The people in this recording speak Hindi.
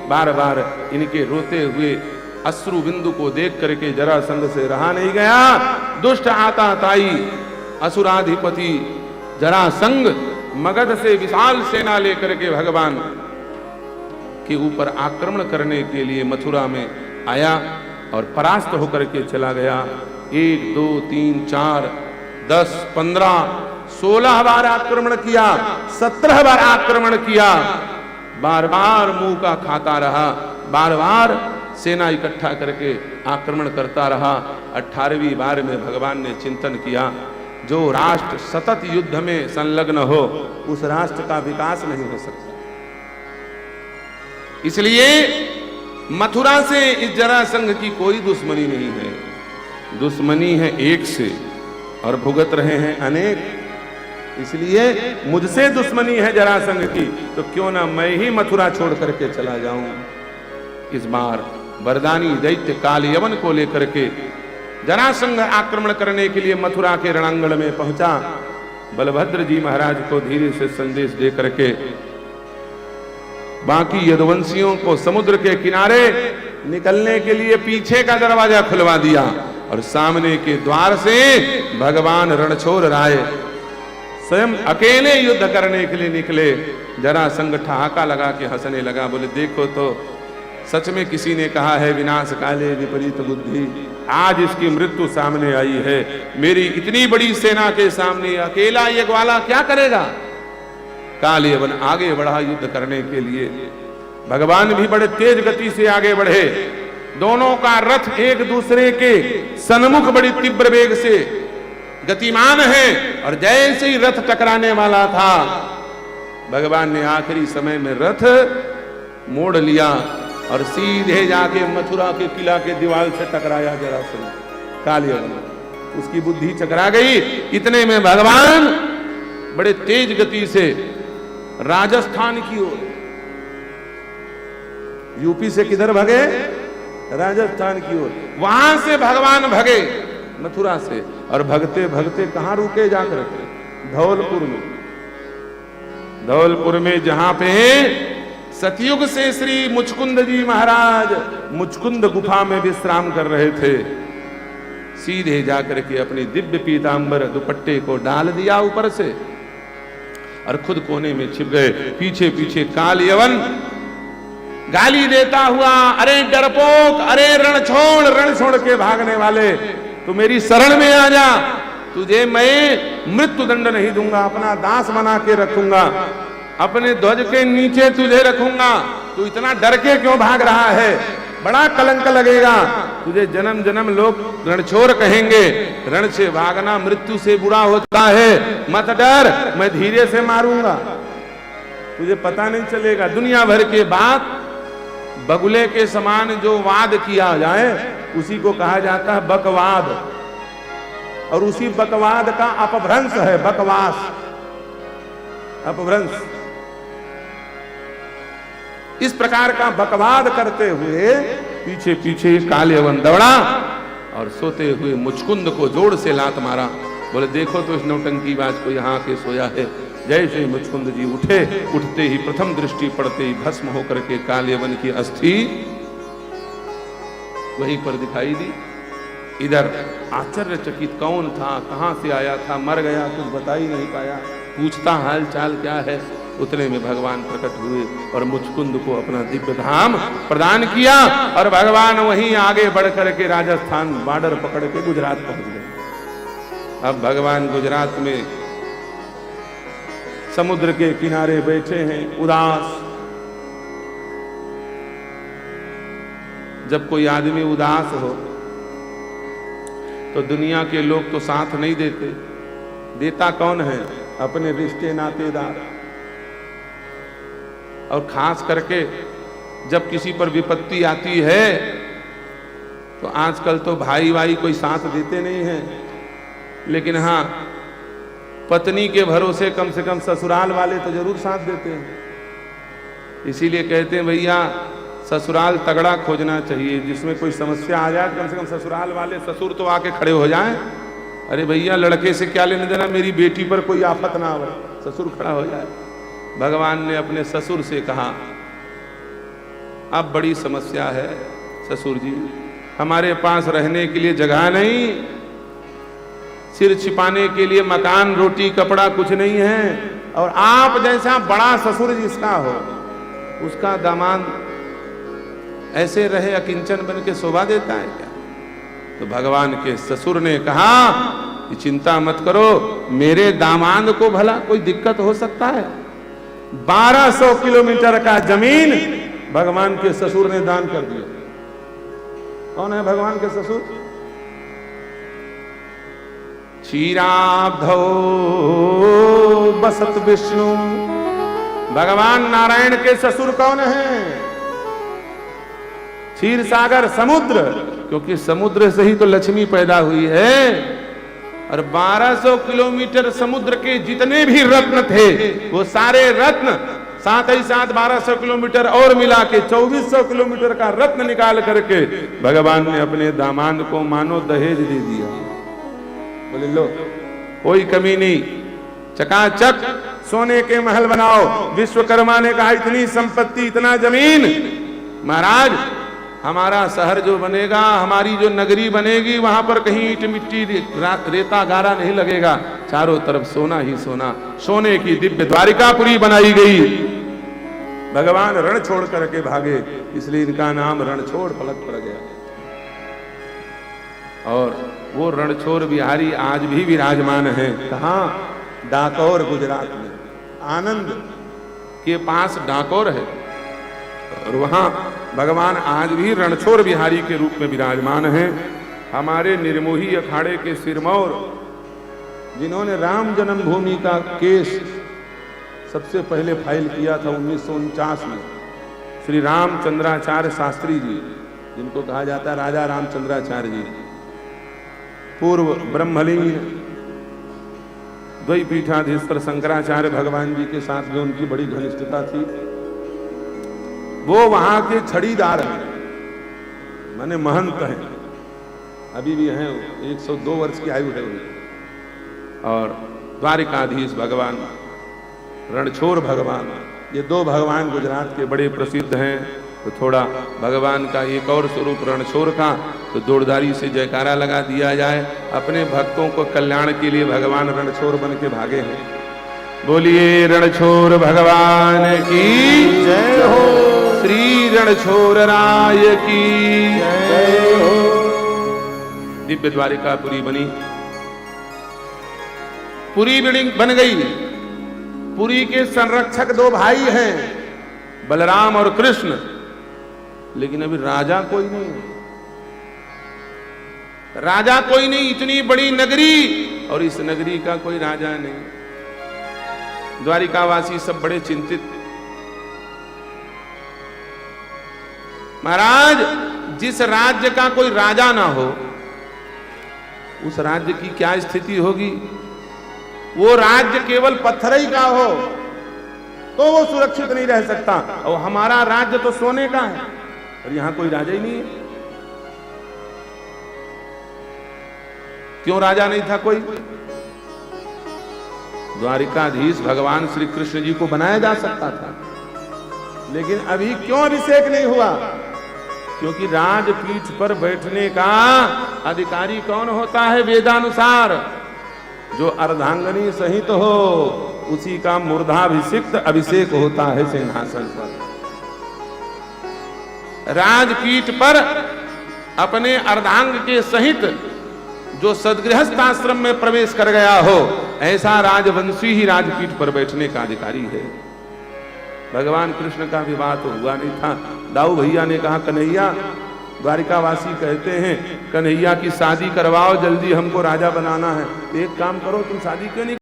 बार बार इनके रोते हुए अश्रु बिंदु को देख करके जरासंध से रहा नहीं गया। दुष्ट आता ताई असुराधिपति जरासंध मगध से विशाल सेना लेकर के भगवान के ऊपर आक्रमण करने के लिए मथुरा में आया और परास्त होकर के चला गया। 1 2 3 4 10 15 16 बार आक्रमण किया, 17 बार आक्रमण किया, बार बार मुंह का खाता रहा, बार बार सेना इकट्ठा करके आक्रमण करता रहा। 18वीं बार में भगवान ने चिंतन किया, जो राष्ट्र सतत युद्ध में संलग्न हो उस राष्ट्र का विकास नहीं हो सकता। इसलिए मथुरा से इस जरासंध की कोई दुश्मनी नहीं है, दुश्मनी है एक से और भुगत रहे हैं अनेक। इसलिए मुझसे दुश्मनी है जरासंध की, तो क्यों ना मैं ही मथुरा छोड़ करके चला जाऊं। इस बार वरदानी दैत्य काल यवन को लेकर के जरासंध आक्रमण करने के लिए मथुरा के रणांगण में पहुंचा। बलभद्र जी महाराज को धीरे से संदेश दे करके बाकी यदुवंशियों को समुद्र के किनारे निकलने के लिए पीछे का दरवाजा खुलवा दिया और सामने के द्वार से भगवान रणछोड़ राय स्वयं अकेले युद्ध करने के लिए निकले। जरासंध ठहाका लगा के हंसने लगा, बोले देखो तो सच में किसी ने कहा है विनाश काले विपरीत बुद्धि, आज इसकी मृत्यु सामने आई है। मेरी इतनी बड़ी सेना के सामने अकेला ये ग्वाला क्या करेगा। काल यवन आगे बढ़ा युद्ध करने के लिए। भगवान भी बड़े तेज गति से आगे बढ़े। दोनों का रथ एक दूसरे के सन्मुख बड़ी तीव्र वेग से गतिमान है और जैसे ही रथ टकराने वाला था, भगवान ने आखिरी समय में रथ मोड़ लिया और सीधे जाके मथुरा के किला के दीवार से टकराया जरासंध। काल यवन उसकी बुद्धि चकरा गई। इतने में भगवान बड़े तेज गति से राजस्थान की ओर, यूपी से किधर भगे, राजस्थान की ओर, वहां से भगवान भगे मथुरा से। और भगते भगते कहां रुके जाकर के, धौलपुर में। धौलपुर में जहां पे सतयुग से श्री मुचकुंद जी महाराज मुचकुंद गुफा में विश्राम कर रहे थे, सीधे जाकर के अपनी दिव्य पीतांबर दुपट्टे को डाल दिया ऊपर से और खुद कोने में छिप गए। पीछे पीछे काल यवन गाली देता हुआ, अरे डरपोक, अरे रण छोड़ के भागने वाले, तू मेरी शरण में आ जा, तुझे मैं मृत्यु दंड नहीं दूंगा, अपना दास बना के रखूंगा, अपने ध्वज के नीचे तुझे रखूंगा, तू इतना डर के क्यों भाग रहा है, बड़ा कलंक लगेगा तुझे, जन्म जन्म लोग रणछोर कहेंगे, रण से भागना मृत्यु से बुरा होता है, मत डर, मैं धीरे से मारूंगा, तुझे पता नहीं चलेगा। दुनिया भर के बात बगुले के समान जो वाद किया जाए उसी को कहा जाता है बकवाद, और उसी बकवाद का अपभ्रंश है बकवास, अपभ्रंश। इस प्रकार का बकवाद करते हुए पीछे पीछे काल यवन दौड़ा और सोते हुए मुचकुंद को जोर से लात मारा। बोले देखो तो इस नौटंकीबाज को यहाँ आके सोया है। जैसे मुचकुंद जी उठे, उठते ही प्रथम दृष्टि पड़ते ही भस्म होकर के काल यवन की अस्थि वहीं पर दिखाई दी। इधर आश्चर्यचकित कौन था, कहां से आया था, मर गया, कुछ बता ही नहीं पाया, पूछता हाल चाल क्या है। उतने में भगवान प्रकट हुए और मुचकुंद को अपना दिव्य धाम प्रदान किया और भगवान वहीं आगे बढ़ करके राजस्थान बॉर्डर पकड़ के गुजरात पहुंच गए। अब भगवान गुजरात में समुद्र के किनारे बैठे हैं उदास। जब कोई आदमी उदास हो तो दुनिया के लोग तो साथ नहीं देते, देता कौन है, अपने रिश्ते नातेदार। और खास करके जब किसी पर विपत्ति आती है तो आजकल तो भाई भाई कोई साथ देते नहीं है, लेकिन हाँ पत्नी के भरोसे कम से कम ससुराल वाले तो जरूर साथ देते हैं। इसीलिए कहते हैं भैया ससुराल तगड़ा खोजना चाहिए, जिसमें कोई समस्या आ जाए कम से कम ससुराल वाले, ससुर तो आके खड़े हो जाएं। अरे भैया लड़के से क्या लेने देना, मेरी बेटी पर कोई आफत ना आवे, ससुर खड़ा हो जाए। भगवान ने अपने ससुर से कहा अब बड़ी समस्या है ससुर जी, हमारे पास रहने के लिए जगह नहीं, सिर छिपाने के लिए मकान, रोटी, कपड़ा कुछ नहीं है, और आप जैसा बड़ा ससुर जिसका हो उसका दामाद ऐसे रहे अकिंचन बन के शोभा देता है क्या? तो भगवान के ससुर ने कहा कि चिंता मत करो, मेरे दामाद को भला कोई दिक्कत हो सकता है? 1200 किलोमीटर का जमीन भगवान के ससुर ने दान कर दिया। कौन है भगवान के ससुर? क्षीराब्धौ बसत विष्णु। भगवान नारायण के ससुर कौन है? क्षीर सागर, समुद्र, क्योंकि समुद्र से ही तो लक्ष्मी पैदा हुई है। और 1200 किलोमीटर समुद्र के जितने भी रत्न थे वो सारे रत्न साथ ही साथ 1200 किलोमीटर और मिला के 2400 किलोमीटर का रत्न निकाल करके भगवान ने अपने दामाद को मानो दहेज दे दिया। बोले लो, कोई कमी नहीं, चकाचक सोने के महल बनाओ। विश्वकर्मा ने कहा इतनी संपत्ति, इतना जमीन, महाराज हमारा शहर जो बनेगा, हमारी जो नगरी बनेगी, वहां पर कहीं ईंट मिट्टी रेता गारा नहीं लगेगा, चारों तरफ सोना ही सोना। सोने की दिव्य द्वारिकापुरी बनाई गई। भगवान रण छोड़ करके भागे, इसलिए इनका नाम रणछोड़ फलक पड़ गया। और वो रणछोड़ बिहारी आज भी विराजमान है। कहां? डाकोर, गुजरात में। आनंद के पास डाकोर है और वहां भगवान आज भी रणछोड़ बिहारी के रूप में विराजमान हैं। हमारे निर्मोही अखाड़े के सिरमौर, जिन्होंने राम जन्मभूमि का केस सबसे पहले फाइल किया था 1949 में, श्री रामचंद्राचार्य शास्त्री जी, जिनको कहा जाता है राजा रामचंद्राचार्य जी, पूर्व ब्रह्मलीन द्वैपीठाधीश्वर शंकराचार्य भगवान जी के साथ में उनकी बड़ी घनिष्ठता थी। वो वहां के छड़ीदार हैं, माने महंत हैं, अभी भी हैं, 102 वर्ष की आयु है उनकी। और द्वारिकाधीश भगवान, रणछोड़ भगवान, ये दो भगवान गुजरात के बड़े प्रसिद्ध हैं। तो थोड़ा भगवान का एक और स्वरूप रणछोड़ का, तो जोरदारी से जयकारा लगा दिया जाए। अपने भक्तों को कल्याण के लिए भगवान रणछोड़ बन के भागे हैं। बोलिए रणछोड़ भगवान की जय हो, श्री रणछोड़ राय की जय हो। दिव्य द्वारिकापुरी बनी, पुरी बिल्डिंग बन गई। पुरी के संरक्षक दो भाई हैं, बलराम और कृष्ण, लेकिन अभी राजा कोई नहीं है। राजा कोई नहीं, इतनी बड़ी नगरी और इस नगरी का कोई राजा नहीं। द्वारिकावासी सब बड़े चिंतित। महाराज, जिस राज्य का कोई राजा ना हो उस राज्य की क्या स्थिति होगी? वो राज्य केवल पत्थर ही का हो तो वो सुरक्षित नहीं रह सकता। और हमारा राज्य तो सोने का है और यहां कोई राजा ही नहीं है। क्यों राजा नहीं था कोई? द्वारिकाधीश भगवान श्री कृष्ण जी को बनाया जा सकता था, लेकिन अभी क्यों अभिषेक नहीं हुआ? क्योंकि राजपीठ पर बैठने का अधिकारी कौन होता है? वेदानुसार जो अर्धांगनी सहित हो उसी का मूर्धाभिषिक्त अभिषेक होता है सिंहासन पर। राजपीठ पर अपने अर्धांग के सहित जो सदगृहस्थ आश्रम में प्रवेश कर गया हो, ऐसा राजवंशी ही राजपीठ पर बैठने का अधिकारी है। भगवान कृष्ण का विवाह तो हुआ नहीं था। दाऊ भैया ने कहा, कन्हैया, द्वारिकावासी कहते हैं कन्हैया की शादी करवाओ, जल्दी हमको राजा बनाना है। एक काम करो, तुम शादी क्यों नहीं